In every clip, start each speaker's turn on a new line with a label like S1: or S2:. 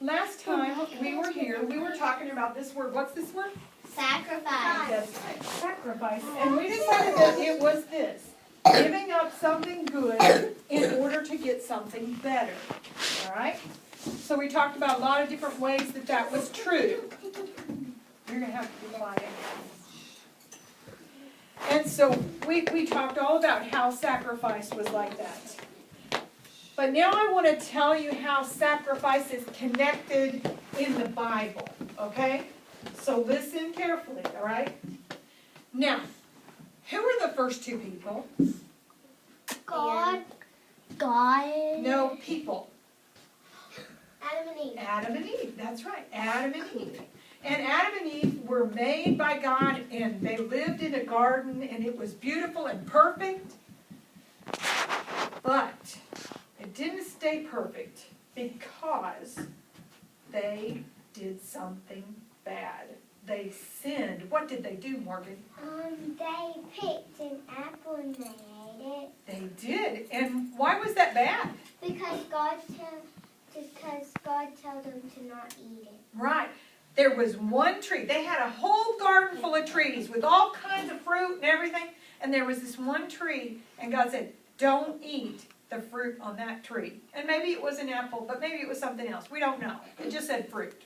S1: last time we were here, we were talking about this word. What's this word?
S2: Sacrifice.
S1: That's right, sacrifice. And we decided that it was this, giving up something good in order to get something better. All right? So we talked about a lot of different ways that that was true. You're going to have to be quiet. And so we talked all about how sacrifice was like that. But now I want to tell you how sacrifice is connected in the Bible, okay? So listen carefully, all right? Now, who were the first two people?
S2: God.
S1: No, people.
S2: Adam and Eve.
S1: Adam and Eve, that's right, Adam and Eve. And Adam and Eve were made by God, and they lived in a garden, and it was beautiful and perfect. But it didn't stay perfect because they did something bad. They sinned. What did they do, Morgan?
S2: They picked an apple and they ate it.
S1: They did. And why was that bad?
S2: Because God told them to not eat it.
S1: Right. There was one tree. They had a whole garden full of trees with all kinds of fruit and everything. And there was this one tree, and God said, don't eat the fruit on that tree. And maybe it was an apple, but maybe it was something else. We don't know. It just said fruit.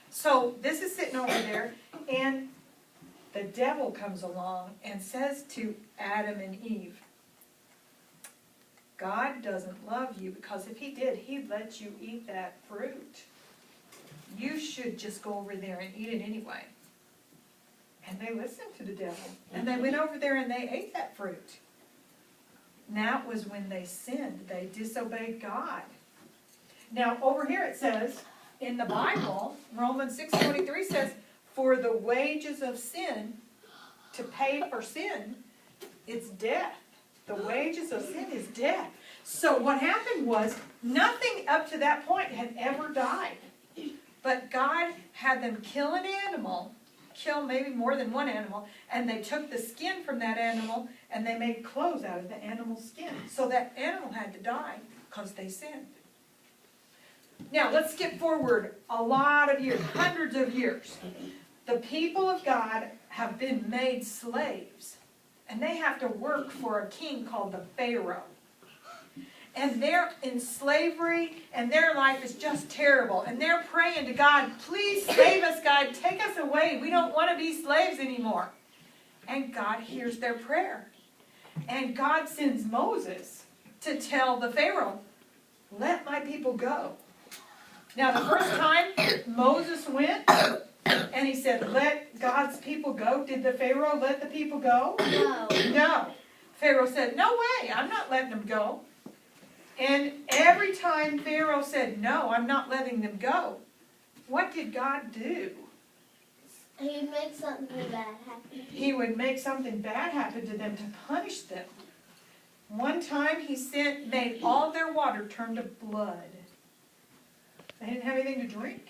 S1: So this is sitting over there, and the devil comes along and says to Adam and Eve, God doesn't love you, because if he did, he'd let you eat that fruit. You should just go over there and eat it anyway. And they listened to the devil. And they went over there and they ate that fruit. And that was when they sinned. They disobeyed God. Now, over here it says, in the Bible, Romans 6:23 says, for the wages of sin, to pay for sin, it's death. The wages of sin is death. So what happened was, nothing up to that point had ever died. But God had them kill an animal, kill maybe more than one animal, and they took the skin from that animal and they made clothes out of the animal's skin. So that animal had to die because they sinned. Now let's skip forward a lot of years, hundreds of years. The people of God have been made slaves, and they have to work for a king called the Pharaoh. And they're in slavery, and their life is just terrible. And they're praying to God, please save us, God. Take us away. We don't want to be slaves anymore. And God hears their prayer. And God sends Moses to tell the Pharaoh, let my people go. Now, the first time Moses went, and he said, let God's people go. Did the Pharaoh let the people go?
S2: No.
S1: No. Pharaoh said, no way, I'm not letting them go. And every time Pharaoh said, no, I'm not letting them go, what did God do?
S2: He would make something bad happen.
S1: He would make something bad happen to them to punish them. One time he made all their water turn to blood. They didn't have anything to drink.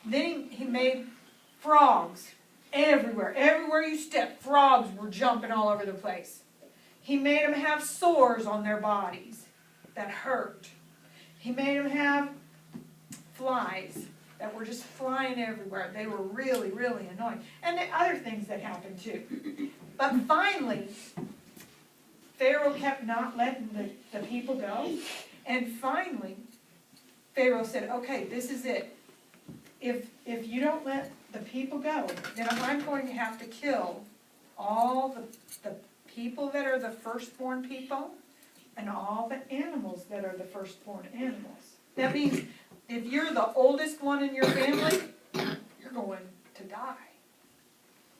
S1: Then he made frogs everywhere. Everywhere you stepped, frogs were jumping all over the place. He made them have sores on their bodies that hurt. He made them have flies that were just flying everywhere. They were really, really annoying. And the other things that happened too. But finally, Pharaoh kept not letting the people go. And finally, Pharaoh said, okay, this is it. If you don't let the people go, then I'm going to have to kill all the people that are the firstborn people, and all the animals that are the firstborn animals. That means if you're the oldest one in your family, you're going to die.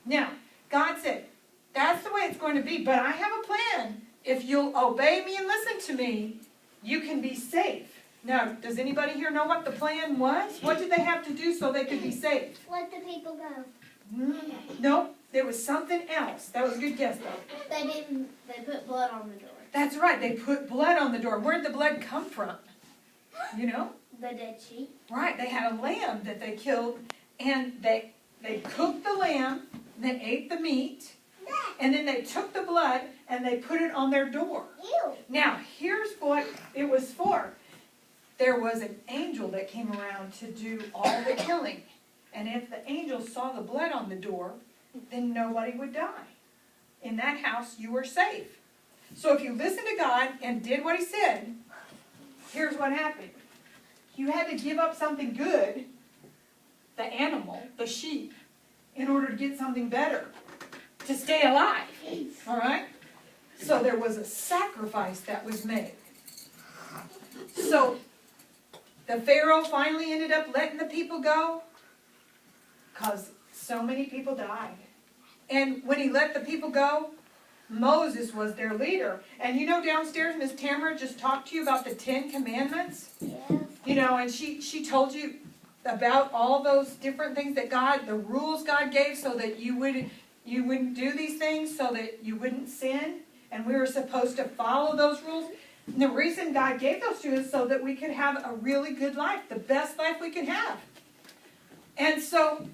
S1: Now, God said, that's the way it's going to be, but I have a plan. If you'll obey me and listen to me, you can be safe. Now, does anybody here know what the plan was? What did they have to do so they could be safe?
S2: Let the people go.
S1: No, there was something else. That was a good guess, though.
S2: They put blood on the door.
S1: That's right, they put blood on the door. Where did the blood come from? You know?
S2: The dead sheep.
S1: Right, they had a lamb that they killed, and they cooked the lamb, and they ate the meat, and then they took the blood, and they put it on their door.
S2: Ew.
S1: Now, here's what it was for. there was an angel that came around to do all the killing. And if the angel saw the blood on the door, then nobody would die. In that house, you were safe. So if you listened to God and did what He said, here's what happened. You had to give up something good, the animal, the sheep, in order to get something better, to stay alive. All right? So there was a sacrifice that was made. So the Pharaoh finally ended up letting the people go because so many people died. And when he let the people go, Moses was their leader. And you know downstairs, Miss Tamara just talked to you about the 10 Commandments?
S2: Yeah.
S1: You know, and she told you about all those different things that God, the rules God gave so that you wouldn't do these things, so that you wouldn't sin. And we were supposed to follow those rules. And the reason God gave those to us is so that we could have a really good life, the best life we could have. And so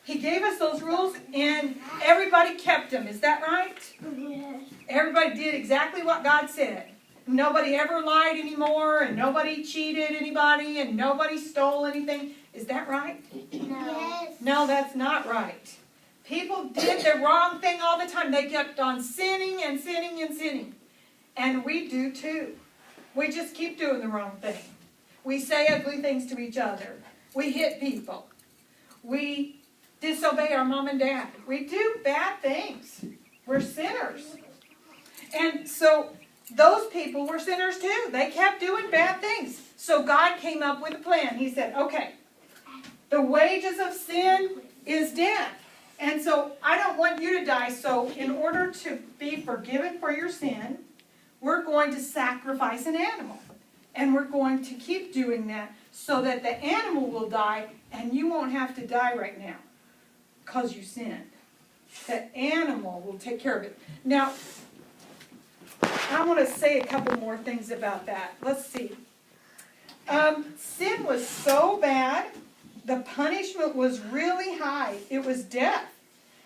S1: He gave us those rules, and everybody kept them. Is that right?
S2: Yes.
S1: Everybody did exactly what God said. Nobody ever lied anymore, and nobody cheated anybody, and nobody stole anything. Is that right?
S2: No. Yes.
S1: No, that's not right. People did the wrong thing all the time. They kept on sinning and sinning and sinning. And we do too. We just keep doing the wrong thing. We say ugly things to each other. We hit people. We disobey our mom and dad. We do bad things. We're sinners. And so those people were sinners too. They kept doing bad things. So God came up with a plan. He said, okay, the wages of sin is death. And so I don't want you to die. So in order to be forgiven for your sin, we're going to sacrifice an animal. And we're going to keep doing that so that the animal will die and you won't have to die right now because you sinned. The animal will take care of it. Now, I want to say a couple more things about that. Let's see. Sin was so bad, the punishment was really high. It was death.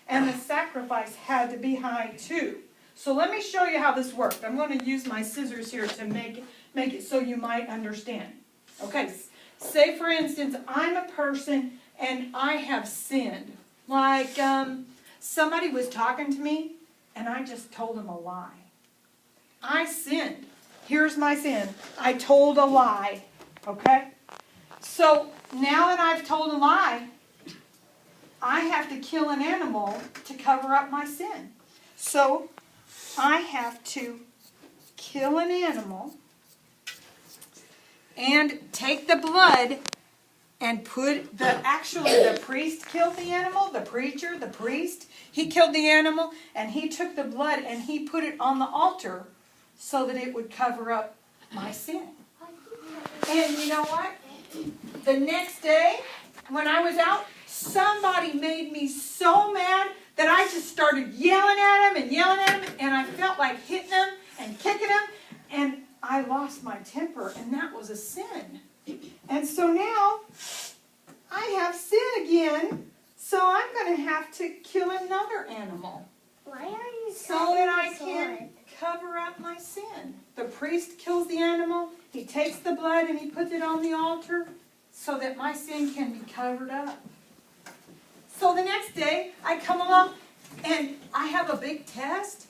S1: And the sacrifice had to be high too. So let me show you how this worked. I'm going to use my scissors here to make it so you might understand. Okay, say for instance, I'm a person and I have sinned. Like somebody was talking to me and I just told them a lie. I sinned. Here's my sin. I told a lie. Okay? So now that I've told a lie, I have to kill an animal to cover up my sin. So I have to kill an animal and take the blood and put the priest killed the animal, the preacher, the priest, he killed the animal and he took the blood and he put it on the altar so that it would cover up my sin. And you know what? The next day, when I was out, somebody made me so mad that I just started yelling at him, and I felt like hitting him and kicking him, and I lost my temper, and that was a sin. And so now, I have sin again, so I'm going to have to kill another animal.
S2: Why are you
S1: so that I can cover up my sin. The priest kills the animal, he takes the blood and he puts it on the altar so that my sin can be covered up. So the next day, I come along and I have a big test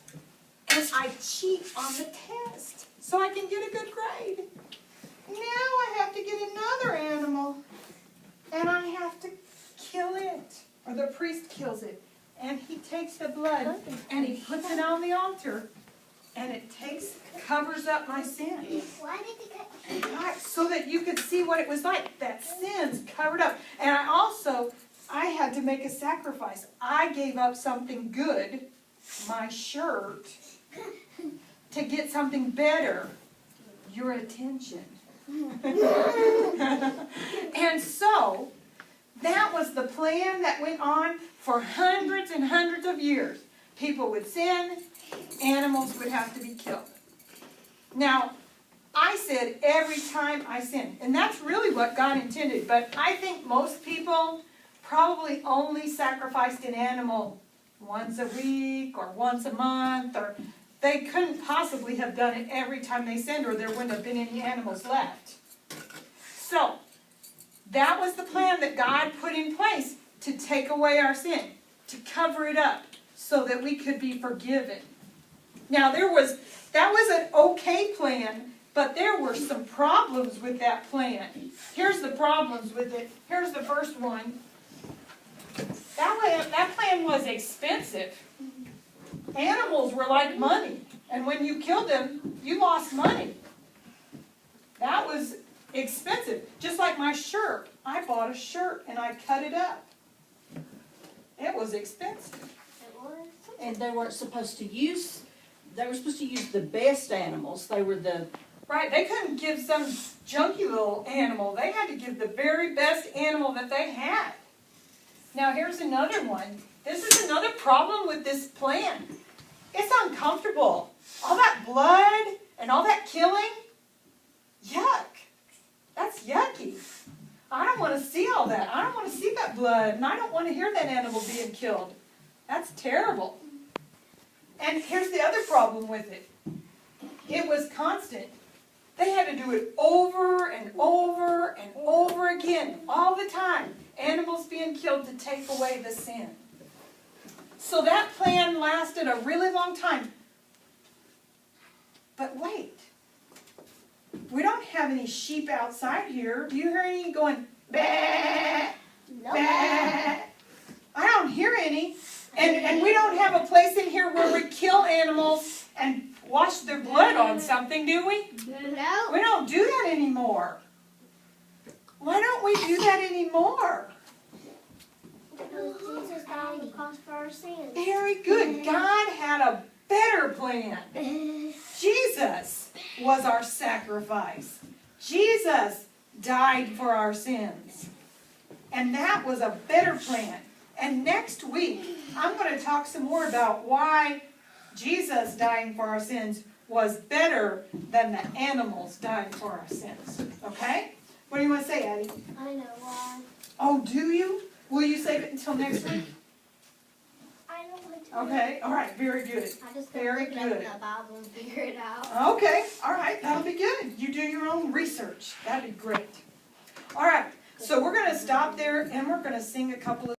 S1: and I cheat on the test so I can get a good grade. Now I have to get another animal and I have to kill it, or the priest kills it. And he takes the blood and he puts it on the altar and it covers up my sin.
S2: Why did you cut?
S1: Right, so that you could see what it was like. That sin's covered up. And I had to make a sacrifice. I gave up something good, my shirt, to get something better, your attention. And so, that was the plan that went on for hundreds and hundreds of years. People would sin, animals would have to be killed. Now, I said every time I sin, and that's really what God intended, but I think most people probably only sacrificed an animal once a week or once a month, or they couldn't possibly have done it every time they sinned, or there wouldn't have been any animals left. So, that was the plan that God put in place to take away our sin, to cover it up, so that we could be forgiven. Now, that was an okay plan, but there were some problems with that plan. Here's the problems with it. Here's the first one. That plan was expensive. Animals were like money, and when you killed them, you lost money. That was expensive. Just like my shirt. I bought a shirt and I cut it up. It was expensive.
S2: It was.
S3: And they were supposed to use the best animals. They were the
S1: Right, they couldn't give some junky little animal. They had to give the very best animal that they had. Now here's another one. This is another problem with this plan. It's uncomfortable. All that blood and all that killing. Yuck. That's yucky. I don't want to see all that. I don't want to see that blood. And I don't want to hear that animal being killed. That's terrible. And here's the other problem with it. It was constant. They had to do it over and over and over again, all the time. Animals being killed to take away the sin. So that plan lasted a really long time. But wait. We don't have any sheep outside here. Do you hear any going, bah,
S2: No.
S1: bah? I don't hear any. And we don't have a place in here where we kill animals and wash their blood on something, do we?
S2: No.
S1: We don't do that anymore. Why don't we do that anymore?
S2: Because Jesus died on the cross for our sins.
S1: Very good. God had a better plan. Jesus was our sacrifice. Jesus died for our sins. And that was a better plan. And next week, I'm going to talk some more about why Jesus dying for our sins was better than the animals dying for our sins. Okay? What do you want to say, Addie?
S2: I know why.
S1: Oh, do you? Will you save it until next week?
S2: I don't want to.
S1: Okay. All right. Very good.
S2: I just
S1: Very
S2: look it up in
S1: good.
S2: the Bible and figure it out.
S1: Okay. All right. That'll be good. You do your own research. That'd be great. All right. So we're going to stop there and we're going to sing a couple of